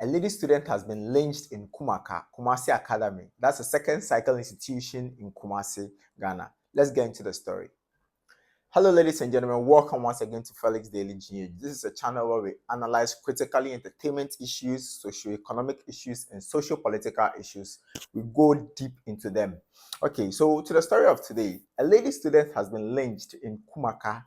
A lady student has been lynched in Kumaka, Kumasi Academy. That's a second cycle institution in Kumasi, Ghana. Let's get into the story. Hello, ladies and gentlemen. Welcome once again to Felix Daily GH. This is a channel where we analyze critically entertainment issues, socio-economic issues, and social-political issues. We go deep into them. Okay, so to the story of today. A lady student has been lynched in Kumaka.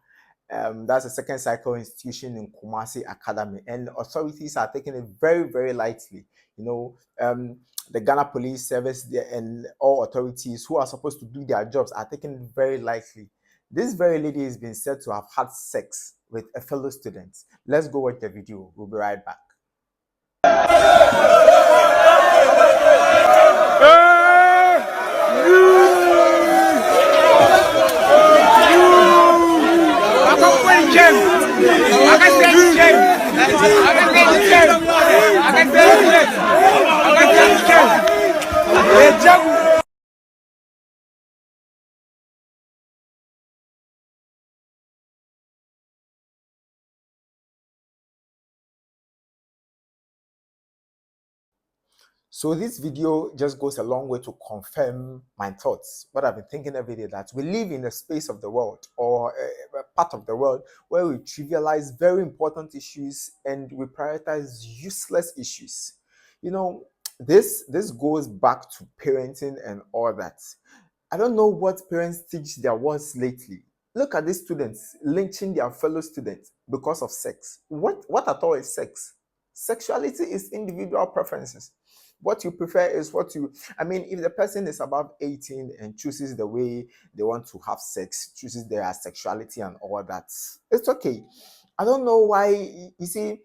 That's a second cycle institution in Kumasi Academy, and authorities are taking it very, very lightly. The Ghana Police Service and all authorities who are supposed to do their jobs are taking it very lightly. This very lady has been said to have had sex with a fellow student. Let's go watch the video. We'll be right back. So this video just goes a long way to confirm my thoughts, what I've been thinking every day, that we live in a space of the world or a part of the world where we trivialize very important issues and we prioritize useless issues. This goes back to parenting and all that. I don't know what parents teach their words lately. Look at these students lynching their fellow students because of sex. What at all is sex? Sexuality is individual preferences. What you prefer is if the person is above 18 and chooses the way they want to have sex, chooses their sexuality and all that, it's okay. I don't know why, you see,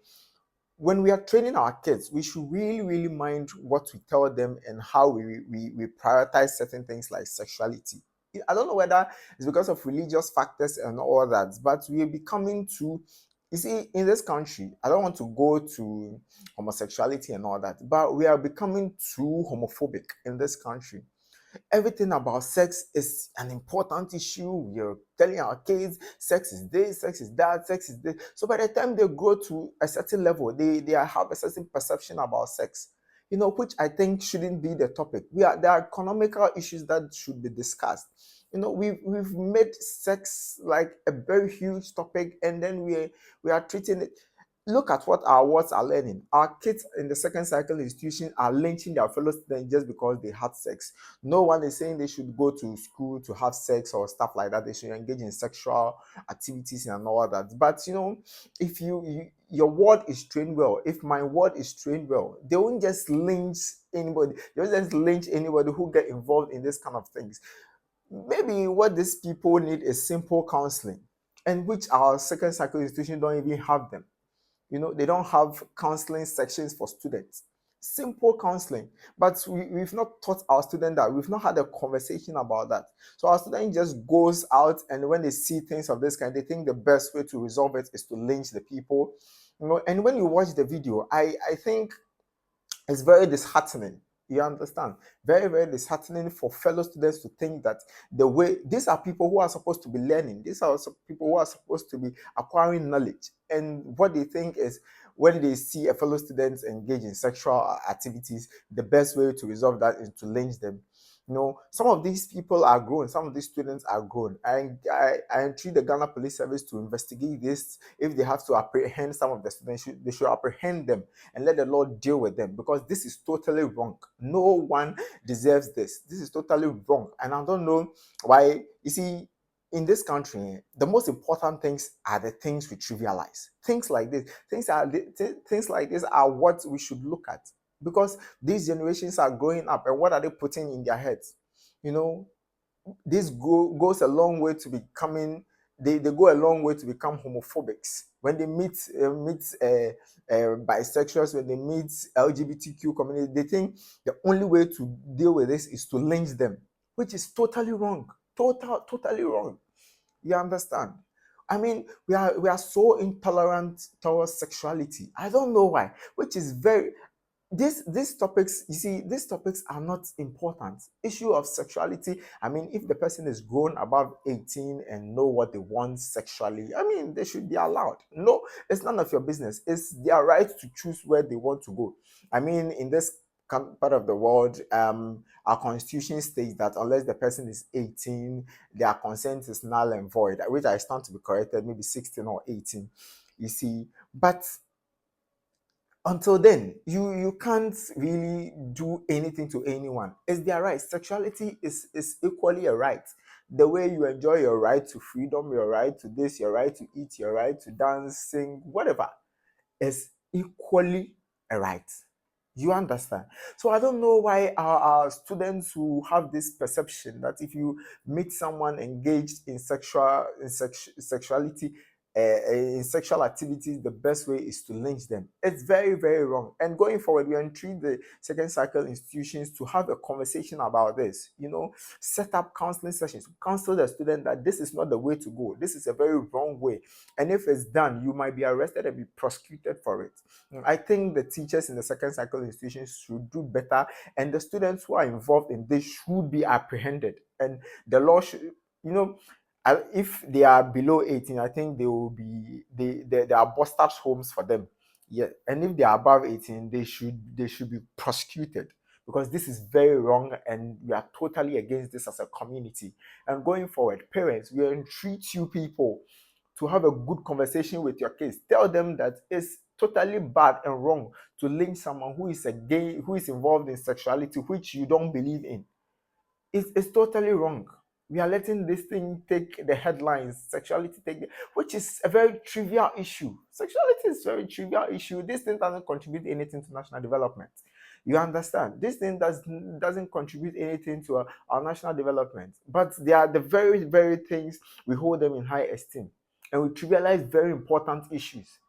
when we are training our kids, we should really, really mind what we tell them and how we prioritize certain things like sexuality. I don't know whether it's because of religious factors and all that, but we are becoming too, you see, in this country, I don't want to go to homosexuality and all that, but we are becoming too homophobic in this country. Everything about sex is an important issue. We're telling our kids sex is this, sex is that, sex is this. So by the time they grow to a certain level, they have a certain perception about sex, which I think shouldn't be the topic. There are economical issues that should be discussed. We've made sex like a very huge topic, and then we are treating it. Look at what our wards are learning. Our kids in the second cycle institution are lynching their fellow students just because they had sex. No one is saying they should go to school to have sex or stuff like that. They should engage in sexual activities and all that. But if your ward is trained well, if my ward is trained well, they won't just lynch anybody. They won't just lynch anybody who get involved in this kind of things. Maybe what these people need is simple counseling, and which our second cycle institution don't even have them. They don't have counseling sections for students. Simple counseling. But we've not taught our students that. We've not had a conversation about that. So our student just goes out, and when they see things of this kind, they think the best way to resolve it is to lynch the people. And when you watch the video, I think it's very disheartening. You understand? Very, very disheartening for fellow students to think that these are people who are supposed to be learning. These are also people who are supposed to be acquiring knowledge. And what they think is, when they see a fellow student engage in sexual activities, the best way to resolve that is to lynch them. Some of these people are grown. Some of these students are grown. I entreat the Ghana Police Service to investigate this. If they have to apprehend some of the students, they should apprehend them and let the law deal with them, because this is totally wrong. No one deserves this. This is totally wrong. And I don't know why. You see, in this country, the most important things are the things we trivialize. Things like this, things like this are what we should look at, because these generations are growing up, and what are they putting in their heads? This goes a long way to becoming. They go a long way to become homophobics. When they meet bisexuals, when they meet LGBTQ community, they think the only way to deal with this is to lynch them, which is totally wrong. Totally wrong. You understand? We are so intolerant towards sexuality. I don't know why, which is very. these topics, you see, these topics are not important. Issue of sexuality, I mean, if the person is grown above 18 and know what they want sexually, I mean, they should be allowed. No, it's none of your business. It's their right to choose where they want to go. I mean, in this part of the world, our constitution states that unless the person is 18, their consent is null and void, which I stand to be corrected, maybe 16 or 18, you see. But until then, you can't really do anything to anyone. It's their right. Sexuality is equally a right. The way you enjoy your right to freedom, your right to this, your right to eat, your right to dance, sing, whatever, is equally a right. You understand? So I don't know why our students who have this perception that if you meet someone engaged in sexuality, in sexual activities, the best way is to lynch them. It's very, very wrong. And going forward, we entreat the second cycle institutions to have a conversation about this. Set up counseling sessions, counsel the student that this is not the way to go. This is a very wrong way. And if it's done, you might be arrested and be prosecuted for it. I think the teachers in the second cycle institutions should do better, and the students who are involved in this should be apprehended. And the law should, if they are below 18, I think they will be there are busters homes for them. Yeah, and if they are above 18, they should be prosecuted, because this is very wrong and we are totally against this as a community. And going forward, parents, we entreat you people to have a good conversation with your kids. Tell them that it's totally bad and wrong to lynch someone who is a gay, who is involved in sexuality which you don't believe in. It's totally wrong. We are letting this thing take the headlines, sexuality which is a very trivial issue. Sexuality is a very trivial issue. This thing doesn't contribute anything to national development. You understand? This thing doesn't contribute anything to our national development. But they are the very, very things we hold them in high esteem. And we trivialize very important issues.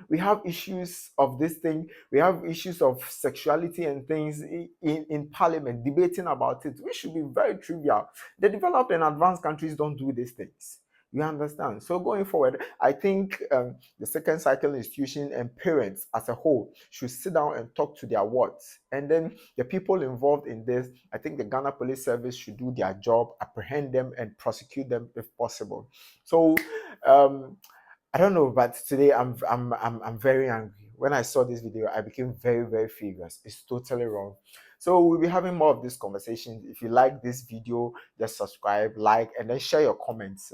We have issues of this thing. We have issues of sexuality and things in parliament, debating about it, which should be very trivial. The developed and advanced countries don't do these things. You understand? So going forward, I think the second cycle institution and parents as a whole should sit down and talk to their wards. And then the people involved in this, I think the Ghana Police Service should do their job, apprehend them and prosecute them if possible. So I don't know, but today I'm very angry. When I saw this video, I became very, very furious. It's totally wrong. So we'll be having more of this conversation. If you like this video, just subscribe, like, and then share your comments,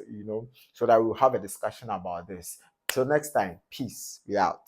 so that we'll have a discussion about this. Till next time, peace. We out.